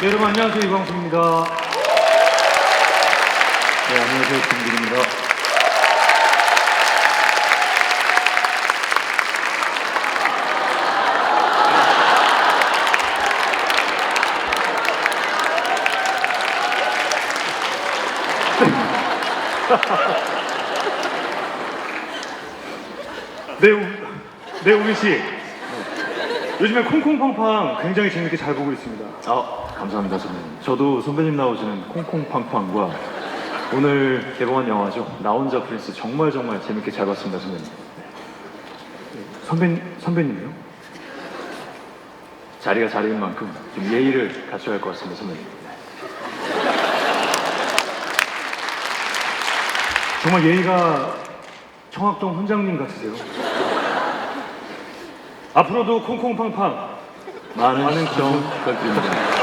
네, 여러분 안녕하세요. 이광수입니다. 네, 안녕하세요. 김길입니다. 네, 우민 씨. 요즘에 콩콩팡팡 굉장히 재밌게 잘 보고 있습니다. 감사합니다, 선배님. 저도 선배님 나오시는 콩콩팡팡과 오늘 개봉한 영화죠. 나 혼자 프린스 정말 재밌게 잘 봤습니다, 선배님. 선배님이요? 자리가 자리인 만큼 좀 예의를 갖춰야 할 것 같습니다, 선배님. 정말 예의가 청학동 훈장님 같으세요. 앞으로도 콩콩팡팡 많은 시청 부탁드립니다.